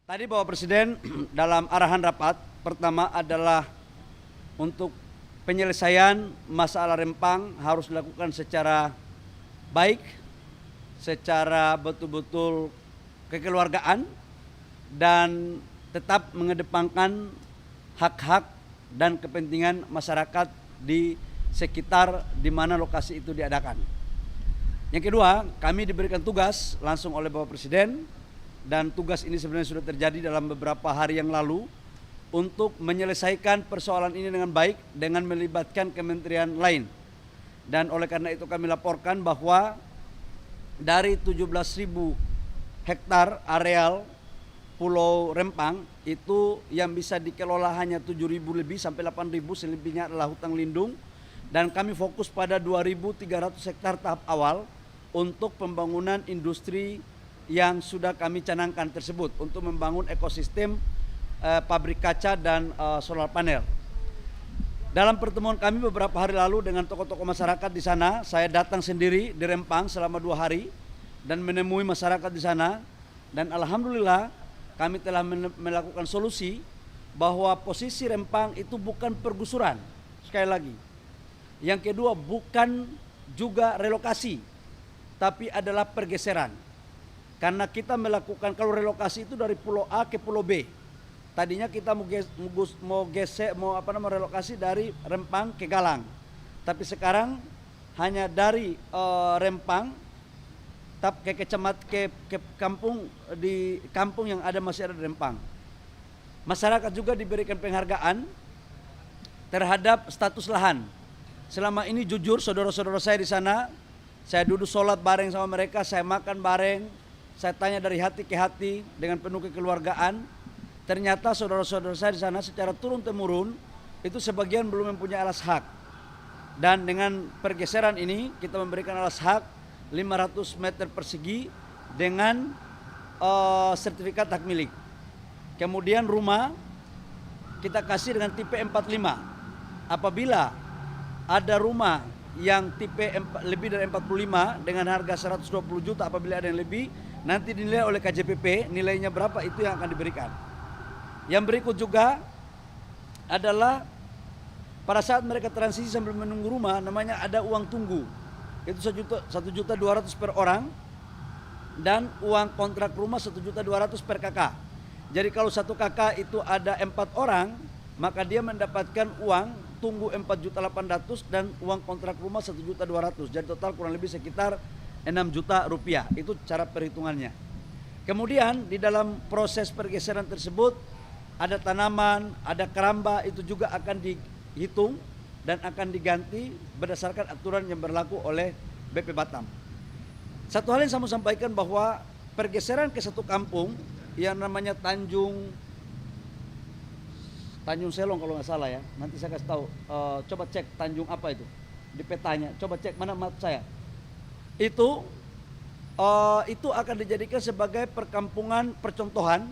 Tadi Bapak Presiden dalam arahan rapat pertama adalah untuk penyelesaian masalah Rempang harus dilakukan secara baik, secara betul-betul kekeluargaan dan tetap mengedepankan hak-hak dan kepentingan masyarakat di sekitar di mana lokasi itu diadakan. Yang kedua, kami diberikan tugas langsung oleh Bapak Presiden, dan tugas ini sebenarnya sudah terjadi dalam beberapa hari yang lalu untuk menyelesaikan persoalan ini dengan baik dengan melibatkan kementerian lain. Dan oleh karena itu kami laporkan bahwa dari 17.000 hektar areal Pulau Rempang itu yang bisa dikelola hanya 7.000 lebih sampai 8.000, selebihnya adalah hutan lindung. Dan kami fokus pada 2.300 hektar tahap awal untuk pembangunan industri yang sudah kami canangkan tersebut untuk membangun ekosistem pabrik kaca dan solar panel. Dalam pertemuan kami beberapa hari lalu dengan tokoh-tokoh masyarakat di sana, saya datang sendiri di Rempang selama 2 hari dan menemui masyarakat di sana, dan alhamdulillah kami telah melakukan solusi bahwa posisi Rempang itu bukan pergusuran, sekali lagi. Yang kedua, bukan juga relokasi, tapi adalah pergeseran. Karena kita melakukan, kalau relokasi itu dari Pulau A ke Pulau B. Tadinya kita mau relokasi dari Rempang ke Galang. Tapi sekarang hanya dari Rempang ke kampung, di kampung yang masih ada di Rempang. Masyarakat juga diberikan penghargaan terhadap status lahan. Selama ini jujur saudara-saudara saya di sana, saya duduk sholat bareng sama mereka, saya makan bareng, saya tanya dari hati ke hati dengan penuh kekeluargaan. Ternyata saudara-saudara saya di sana secara turun-temurun itu sebagian belum mempunyai alas hak. Dan dengan pergeseran ini kita memberikan alas hak 500 meter persegi dengan sertifikat hak milik. Kemudian rumah kita kasih dengan tipe 45. Apabila ada rumah yang tipe lebih dari 45 dengan harga 120 juta, apabila ada yang lebih, nanti dinilai oleh KJPP, nilainya berapa itu yang akan diberikan. Yang berikut juga adalah pada saat mereka transisi sambil menunggu rumah, namanya ada uang tunggu. Itu 1.200.000 per orang, dan uang kontrak rumah 1.200.000 per kakak. Jadi kalau satu kakak itu ada 4 orang, maka dia mendapatkan uang tunggu 4.800.000 dan uang kontrak rumah 1.200.000. Jadi total kurang lebih sekitar 6 juta rupiah. Itu cara perhitungannya. Kemudian di dalam proses pergeseran tersebut ada tanaman, ada keramba, itu juga akan dihitung dan akan diganti berdasarkan aturan yang berlaku oleh BP Batam. Satu hal yang saya mau sampaikan bahwa pergeseran ke satu kampung yang namanya Tanjung Selong kalau nggak salah ya, nanti saya kasih tahu. Coba cek Tanjung apa itu di petanya, coba cek mana map saya. Itu akan dijadikan sebagai perkampungan percontohan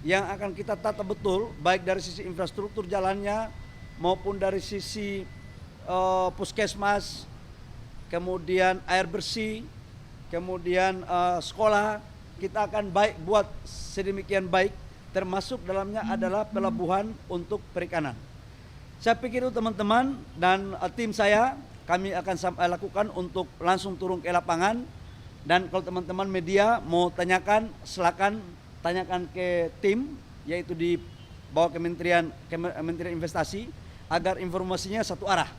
yang akan kita tata betul, baik dari sisi infrastruktur jalannya maupun dari sisi puskesmas, kemudian air bersih, kemudian sekolah. Kita akan buat sedemikian baik, termasuk dalamnya adalah pelabuhan untuk perikanan. Saya pikir itu teman-teman dan tim saya, kami akan lakukan untuk langsung turun ke lapangan. Dan kalau teman-teman media mau tanyakan, silakan tanyakan ke tim, yaitu di bawah Kementerian Investasi, agar informasinya satu arah,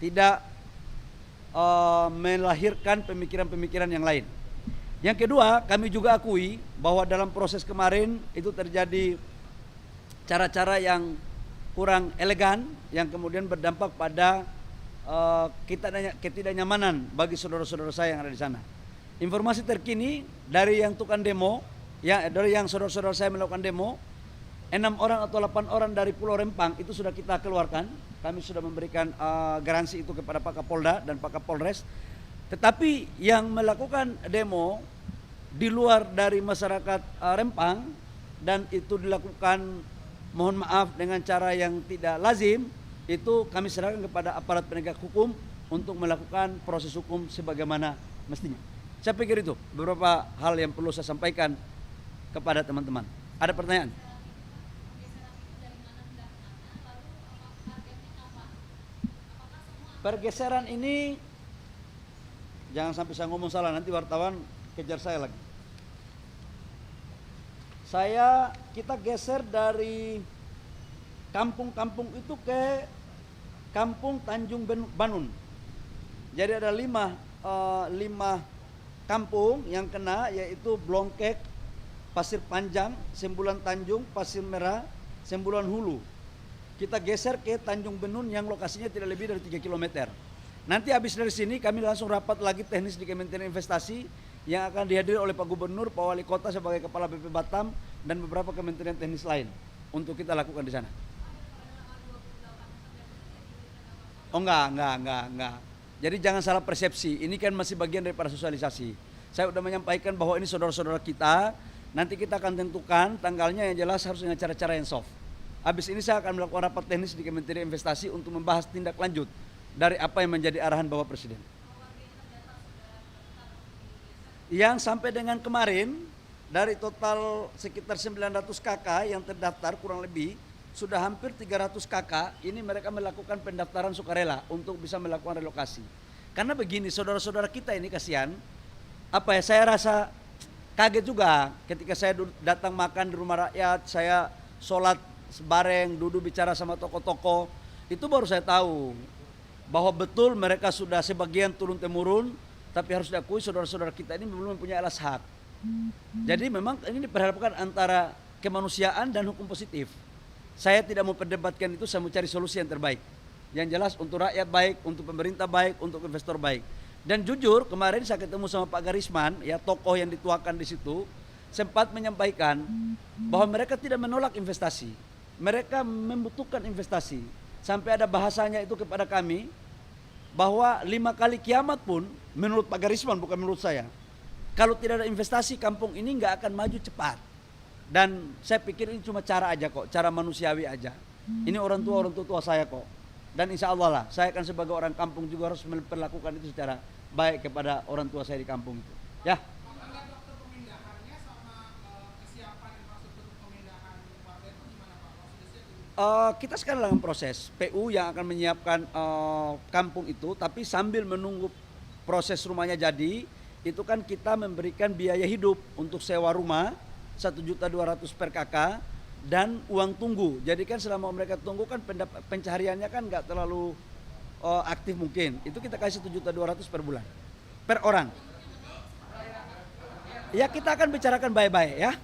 tidak melahirkan pemikiran-pemikiran yang lain. Yang kedua, kami juga akui bahwa dalam proses kemarin itu terjadi cara-cara yang kurang elegan yang kemudian berdampak pada ketidaknyamanan bagi saudara-saudara saya yang ada di sana. Informasi terkini dari yang tukang demo, dari yang saudara-saudara saya melakukan demo, 6 orang atau 8 orang dari Pulau Rempang itu sudah kita keluarkan. Kami sudah memberikan garansi itu kepada Pak Kapolda dan Pak Kapolres. Tetapi yang melakukan demo di luar dari masyarakat Rempang dan itu dilakukan, mohon maaf, dengan cara yang tidak lazim, itu kami serahkan kepada aparat penegak hukum untuk melakukan proses hukum sebagaimana mestinya. Saya pikir itu beberapa hal yang perlu saya sampaikan kepada teman-teman. Ada pertanyaan? Pergeseran ini jangan sampai saya ngomong salah, nanti wartawan kejar saya lagi. Kita geser dari kampung-kampung itu ke kampung Tanjung Banun. Jadi ada lima kampung yang kena, yaitu Blongkek, Pasir Panjang, Sembulan Tanjung, Pasir Merah, Sembulan Hulu. Kita geser ke Tanjung Benun yang lokasinya tidak lebih dari 3 km. Nanti habis dari sini kami langsung rapat lagi teknis di Kementerian Investasi yang akan dihadiri oleh Pak Gubernur, Pak Wali Kota sebagai Kepala BP Batam dan beberapa kementerian teknis lain untuk kita lakukan di sana. Oh enggak. Jadi jangan salah persepsi, ini kan masih bagian daripada sosialisasi. Saya sudah menyampaikan bahwa ini saudara-saudara kita, nanti kita akan tentukan tanggalnya yang jelas harus dengan cara-cara yang soft. Habis ini saya akan melakukan rapat teknis di Kementerian Investasi untuk membahas tindak lanjut dari apa yang menjadi arahan Bapak Presiden. Yang sampai dengan kemarin, dari total sekitar 900 KK yang terdaftar kurang lebih, sudah hampir 300 KK, ini mereka melakukan pendaftaran sukarela untuk bisa melakukan relokasi. Karena begini, saudara-saudara kita ini kasihan, saya rasa kaget juga ketika saya datang makan di rumah rakyat, saya sholat bareng, duduk bicara sama tokoh-tokoh, itu baru saya tahu bahwa betul mereka sudah sebagian turun-temurun, tapi harus diakui saudara-saudara kita ini belum mempunyai alas hak. Jadi memang ini diperhadapkan antara kemanusiaan dan hukum positif. Saya tidak mau perdebatkan itu, saya mau cari solusi yang terbaik. Yang jelas untuk rakyat baik, untuk pemerintah baik, untuk investor baik. Dan jujur kemarin saya ketemu sama Pak Garisman, ya tokoh yang dituakan di situ, sempat menyampaikan bahwa mereka tidak menolak investasi. Mereka membutuhkan investasi. Sampai ada bahasanya itu kepada kami, bahwa 5 kali kiamat pun, menurut Pak Garisman bukan menurut saya, kalau tidak ada investasi kampung ini nggak akan maju cepat. Dan saya pikir ini cuma cara aja kok, cara manusiawi aja. Ini orang tua saya kok. Dan insya Allah lah, saya akan sebagai orang kampung juga harus memperlakukan itu secara baik kepada orang tua saya di kampung itu. Ya. Kita sekarang dalam proses PU yang akan menyiapkan kampung itu, tapi sambil menunggu proses rumahnya jadi, itu kan kita memberikan biaya hidup untuk sewa rumah 1.200.000 per KK dan uang tunggu. Jadi kan selama mereka tunggu kan pencahariannya kan nggak terlalu aktif mungkin. Itu kita kasih 1.200.000 per bulan, per orang. Ya kita akan bicarakan baik-baik ya.